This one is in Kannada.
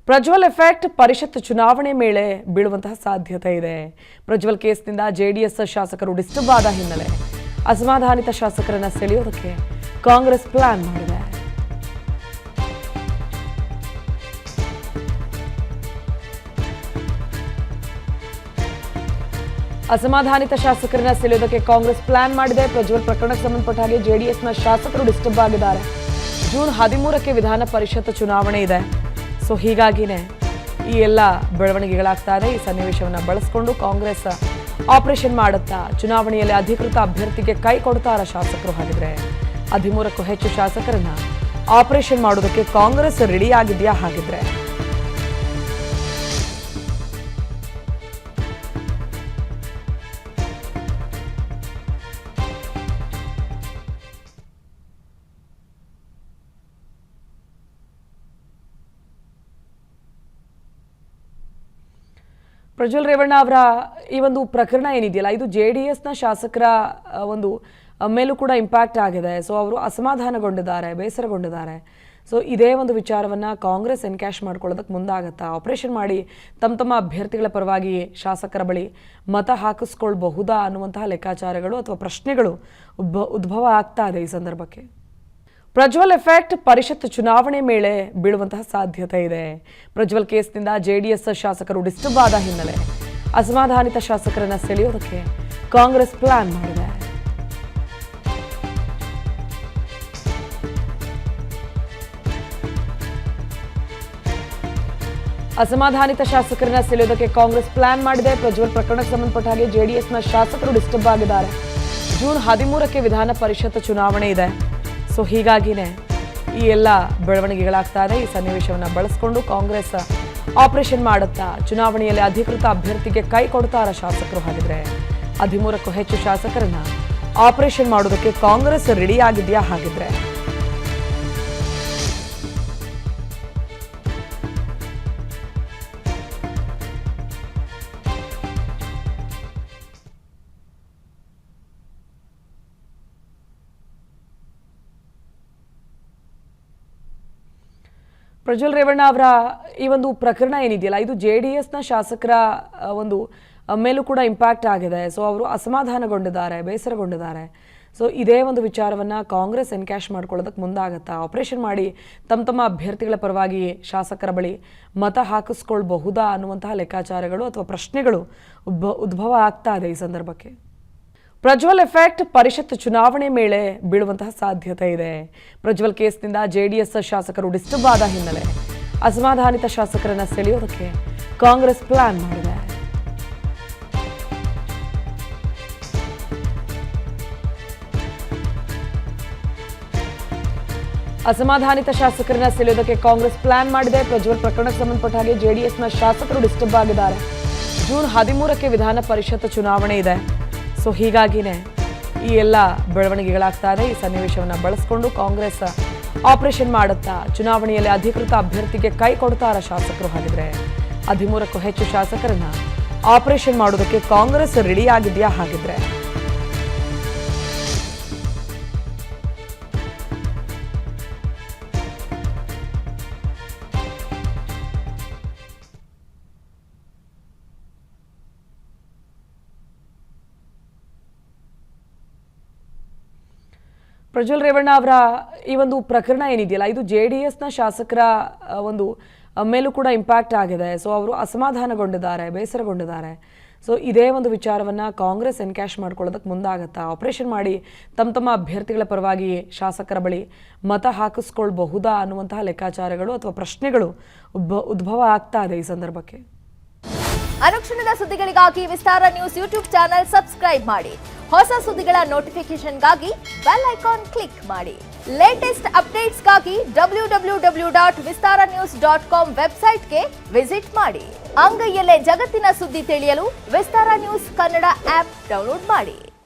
ಪ್ರಜ್ವಲ್ ಎಫೆಕ್ಟ್ ಪರಿಷತ್ ಚುನಾವಣೆ ಮೇಲೆ ಬೀಳುವಂತಹ ಸಾಧ್ಯತೆ ಇದೆ. ಪ್ರಜ್ವಲ್ ಕೇಸ್ನಿಂದ ಜೆಡಿಎಸ್ ಶಾಸಕರು ಡಿಸ್ಟರ್ಬ್ ಆದ ಹಿನ್ನೆಲೆ ಅಸಮಾಧಾನಿತ ಶಾಸಕರನ್ನ ಸೆಳೆಯೋದಕ್ಕೆ ಕಾಂಗ್ರೆಸ್ ಪ್ಲಾನ್ ಮಾಡಿದೆ. ಅಸಮಾಧಾನಿತ ಶಾಸಕರನ್ನ ಸೆಳೆಯೋದಕ್ಕೆ ಕಾಂಗ್ರೆಸ್ ಪ್ಲಾನ್ ಮಾಡಿದೆ. ಪ್ರಜ್ವಲ್ ಪ್ರಕರಣಕ್ಕೆ ಸಂಬಂಧಪಟ್ಟ ಹಾಗೆ ಜೆಡಿಎಸ್ನ ಶಾಸಕರು ಡಿಸ್ಟರ್ಬ್ ಆಗಿದ್ದಾರೆ. ಜೂನ್ 13ಕ್ಕೆ ವಿಧಾನ ಪರಿಷತ್ ಚುನಾವಣೆ ಇದೆ. ಸೊ ಹೀಗಾಗಿನೇ ಈ ಎಲ್ಲ ಬೆಳವಣಿಗೆಗಳಾಗ್ತಾ ಇದೆ. ಈ ಸನ್ನಿವೇಶವನ್ನು ಬಳಸಿಕೊಂಡು ಕಾಂಗ್ರೆಸ್ ಆಪರೇಷನ್ ಮಾಡುತ್ತಾ ಚುನಾವಣೆಯಲ್ಲಿ ಅಧಿಕೃತ ಅಭ್ಯರ್ಥಿಗೆ ಕೈ ಕೊಡ್ತಾರ ಶಾಸಕರು. ಹಾಗಿದ್ರೆ 13ಕ್ಕೂ ಹೆಚ್ಚು ಶಾಸಕರನ್ನ ಆಪರೇಷನ್ ಮಾಡೋದಕ್ಕೆ ಕಾಂಗ್ರೆಸ್ ರೆಡಿ ಆಗಿದೆಯಾ? ಹಾಗಿದ್ರೆ ಪ್ರಜ್ವಲ್ ರೇವಣ್ಣ ಅವರ ಈ ಒಂದು ಪ್ರಕರಣ ಏನಿದೆಯಲ್ಲ, ಇದು ಜೆಡಿಎಸ್ನ ಶಾಸಕರ ಒಂದು ಮೇಲೂ ಕೂಡ ಇಂಪ್ಯಾಕ್ಟ್ ಆಗಿದೆ. ಸೊ ಅವರು ಅಸಮಾಧಾನಗೊಂಡಿದ್ದಾರೆ, ಬೇಸರಗೊಂಡಿದ್ದಾರೆ. ಸೊ ಇದೇ ಒಂದು ವಿಚಾರವನ್ನು ಕಾಂಗ್ರೆಸ್ ಎನ್ಕ್ಯಾಶ್ ಮಾಡ್ಕೊಳ್ಳೋದಕ್ಕೆ ಮುಂದಾಗತ್ತಾ? ಆಪರೇಷನ್ ಮಾಡಿ ತಮ್ಮ ಅಭ್ಯರ್ಥಿಗಳ ಪರವಾಗಿ ಶಾಸಕರ ಬಳಿ ಮತ ಹಾಕಿಸ್ಕೊಳ್ಬಹುದಾ ಅನ್ನುವಂತಹ ಲೆಕ್ಕಾಚಾರಗಳು ಅಥವಾ ಪ್ರಶ್ನೆಗಳು ಉದ್ಭವ ಆಗ್ತಾ ಇದೆ ಈ ಸಂದರ್ಭಕ್ಕೆ. ಪ್ರಜ್ವಲ್ ಎಫೆಕ್ಟ್ ಪರಿಷತ್ ಚುನಾವಣೆ ಮೇಲೆ ಬೀಳುವಂತಹ ಸಾಧ್ಯತೆ ಇದೆ. ಪ್ರಜ್ವಲ್ ಕೇಸ್ನಿಂದ ಜೆಡಿಎಸ್ ಶಾಸಕರು ಡಿಸ್ಟರ್ಬ್ ಆದ ಹಿನ್ನೆಲೆ ಅಸಮಾಧಾನಿತ ಶಾಸಕರನ್ನ ಸೆಳೆಯೋದಕ್ಕೆ ಕಾಂಗ್ರೆಸ್ ಪ್ಲಾನ್ ಮಾಡಿದೆ. ಅಸಮಾಧಾನಿತ ಶಾಸಕರನ್ನ ಸೆಳೆಯೋದಕ್ಕೆ ಕಾಂಗ್ರೆಸ್ ಪ್ಲಾನ್ ಮಾಡಿದೆ. ಪ್ರಜ್ವಲ್ ಪ್ರಕರಣಕ್ಕೆ ಸಂಬಂಧಪಟ್ಟ ಹಾಗೆ ಜೆಡಿಎಸ್ನ ಶಾಸಕರು ಡಿಸ್ಟರ್ಬ್ ಆಗಿದ್ದಾರೆ. ಜೂನ್ 13ಕ್ಕೆ ವಿಧಾನ ಪರಿಷತ್ ಚುನಾವಣೆ ಇದೆ. ಸೊ ಹೀಗಾಗಿನೇ ಈ ಎಲ್ಲ ಬೆಳವಣಿಗೆಗಳಾಗ್ತಾ ಇದೆ. ಈ ಸನ್ನಿವೇಶವನ್ನು ಬಳಸಿಕೊಂಡು ಕಾಂಗ್ರೆಸ್ ಆಪರೇಷನ್ ಮಾಡುತ್ತಾ ಚುನಾವಣೆಯಲ್ಲಿ ಅಧಿಕೃತ ಅಭ್ಯರ್ಥಿಗೆ ಕೈ ಕೊಡ್ತಾರ ಶಾಸಕರು. ಹಾಗಿದ್ರೆ 13ಕ್ಕೂ ಹೆಚ್ಚು ಶಾಸಕರನ್ನ ಆಪರೇಷನ್ ಮಾಡೋದಕ್ಕೆ ಕಾಂಗ್ರೆಸ್ ರೆಡಿ ಆಗಿದೆಯಾ? ಹಾಗಿದ್ರೆ ಪ್ರಜ್ವಲ್ ರೇವಣ್ಣ ಅವರ ಈ ಒಂದು ಪ್ರಕರಣ ಏನಿದೆಯಲ್ಲ, ಇದು ಜೆಡಿಎಸ್ನ ಶಾಸಕರ ಒಂದು ಮೇಲೂ ಕೂಡ ಇಂಪ್ಯಾಕ್ಟ್ ಆಗಿದೆ. ಸೊ ಅವರು ಅಸಮಾಧಾನಗೊಂಡಿದ್ದಾರೆ, ಬೇಸರಗೊಂಡಿದ್ದಾರೆ. ಸೊ ಇದೇ ಒಂದು ವಿಚಾರವನ್ನು ಕಾಂಗ್ರೆಸ್ ಎನ್ಕ್ಯಾಶ್ ಮಾಡ್ಕೊಳ್ಳೋದಕ್ಕೆ ಮುಂದಾಗತ್ತಾ? ಆಪರೇಷನ್ ಮಾಡಿ ತಮ್ಮ ಅಭ್ಯರ್ಥಿಗಳ ಪರವಾಗಿ ಶಾಸಕರ ಬಳಿ ಮತ ಹಾಕಿಸ್ಕೊಳ್ಬಹುದಾ ಅನ್ನುವಂತಹ ಲೆಕ್ಕಾಚಾರಗಳು ಅಥವಾ ಪ್ರಶ್ನೆಗಳು ಉದ್ಭವ ಆಗ್ತಾ ಇದೆ ಈ ಸಂದರ್ಭಕ್ಕೆ. ಪ್ರಜ್ವಲ್ ಎಫೆಕ್ಟ್ ಪರಿಷತ್ ಚುನಾವಣೆ ಮೇಲೆ ಬೀಳುವಂತಹ ಸಾಧ್ಯತೆ ಇದೆ. ಪ್ರಜ್ವಲ್ ಕೇಸ್ನಿಂದ ಜೆಡಿಎಸ್ ಶಾಸಕರು ಡಿಸ್ಟರ್ಬ್ ಆದ ಹಿನ್ನೆಲೆ ಅಸಮಾಧಾನಿತ ಶಾಸಕರನ್ನ ಸೆಳೆಯೋದಕ್ಕೆ ಕಾಂಗ್ರೆಸ್ ಪ್ಲಾನ್ ಮಾಡಿದೆ. ಅಸಮಾಧಾನಿತ ಶಾಸಕರನ್ನ ಸೆಳೆಯೋದಕ್ಕೆ ಕಾಂಗ್ರೆಸ್ ಪ್ಲಾನ್ ಮಾಡಿದೆ. ಪ್ರಜ್ವಲ್ ಪ್ರಕರಣಕ್ಕೆ ಸಂಬಂಧಪಟ್ಟ ಹಾಗೆ ಜೆಡಿಎಸ್ನ ಶಾಸಕರು ಡಿಸ್ಟರ್ಬ್ ಆಗಿದ್ದಾರೆ. ಜೂನ್ 13ಕ್ಕೆ ವಿಧಾನ ಪರಿಷತ್ ಚುನಾವಣೆ ಇದೆ. ಸೊ ಹೀಗಾಗಿನೇ ಈ ಎಲ್ಲ ಬೆಳವಣಿಗೆಗಳಾಗ್ತಾ ಇದೆ. ಈ ಸನ್ನಿವೇಶವನ್ನು ಬಳಸಿಕೊಂಡು ಕಾಂಗ್ರೆಸ್ ಆಪರೇಷನ್ ಮಾಡುತ್ತಾ ಚುನಾವಣೆಯಲ್ಲಿ ಅಧಿಕೃತ ಅಭ್ಯರ್ಥಿಗೆ ಕೈ ಕೊಡ್ತಾರ ಶಾಸಕರು. ಹಾಗಿದ್ರೆ 13ಕ್ಕೂ ಹೆಚ್ಚು ಶಾಸಕರನ್ನ ಆಪರೇಷನ್ ಮಾಡೋದಕ್ಕೆ ಕಾಂಗ್ರೆಸ್ ರೆಡಿ ಆಗಿದೆಯಾ? ಹಾಗಿದ್ರೆ ಪ್ರಜ್ವಲ್ ರೇವಣ್ಣ ಅವರ ಈ ಒಂದು ಪ್ರಕರಣ ಏನಿದೆಯಲ್ಲ, ಇದು ಜೆಡಿಎಸ್ನ ಶಾಸಕರ ಒಂದು ಮೇಲೂ ಕೂಡ ಇಂಪ್ಯಾಕ್ಟ್ ಆಗಿದೆ. ಸೊ ಅವರು ಅಸಮಾಧಾನಗೊಂಡಿದ್ದಾರೆ, ಬೇಸರಗೊಂಡಿದ್ದಾರೆ. ಸೊ ಇದೇ ಒಂದು ವಿಚಾರವನ್ನು ಕಾಂಗ್ರೆಸ್ ಎನ್ಕ್ಯಾಶ್ ಮಾಡ್ಕೊಳ್ಳೋದಕ್ಕೆ ಮುಂದಾಗತ್ತಾ? ಆಪರೇಷನ್ ಮಾಡಿ ತಮ್ಮ ಅಭ್ಯರ್ಥಿಗಳ ಪರವಾಗಿ ಶಾಸಕರ ಬಳಿ ಮತ ಹಾಕಿಸ್ಕೊಳ್ಬಹುದಾ ಅನ್ನುವಂತಹ ಲೆಕ್ಕಾಚಾರಗಳು ಅಥವಾ ಪ್ರಶ್ನೆಗಳು ಉದ್ಭವ ಆಗ್ತಾ ಇದೆ ಈ ಸಂದರ್ಭಕ್ಕೆ. ಅನುಕ್ಷಣದ ಸುದ್ದಿಗಳಿಗಾಗಿ ವಿಸ್ತಾರ ನ್ಯೂಸ್ ಯೂಟ್ಯೂಬ್ ಚಾನೆಲ್ ಸಬ್ಸ್ಕ್ರೈಬ್ ಮಾಡಿ. ಹೊಸ ಸುದ್ದಿಗಳ ನೋಟಿಫಿಕೇಶನ್ಗಾಗಿ ಬೆಲ್ ಐಕಾನ್ ಕ್ಲಿಕ್ ಮಾಡಿ. ಲೇಟೆಸ್ಟ್ ಅಪ್ಡೇಟ್ಸ್ಗಾಗಿ www.vistaranews.com ವೆಬ್ಸೈಟ್ಗೆ ವಿಸಿಟ್ ಮಾಡಿ. ಅಂಗೈಯಲ್ಲೇ ಜಗತ್ತಿನ ಸುದ್ದಿ ತಿಳಿಯಲು ವಿಸ್ತಾರ ನ್ಯೂಸ್ ಕನ್ನಡ ಆಪ್ ಡೌನ್ಲೋಡ್ ಮಾಡಿ.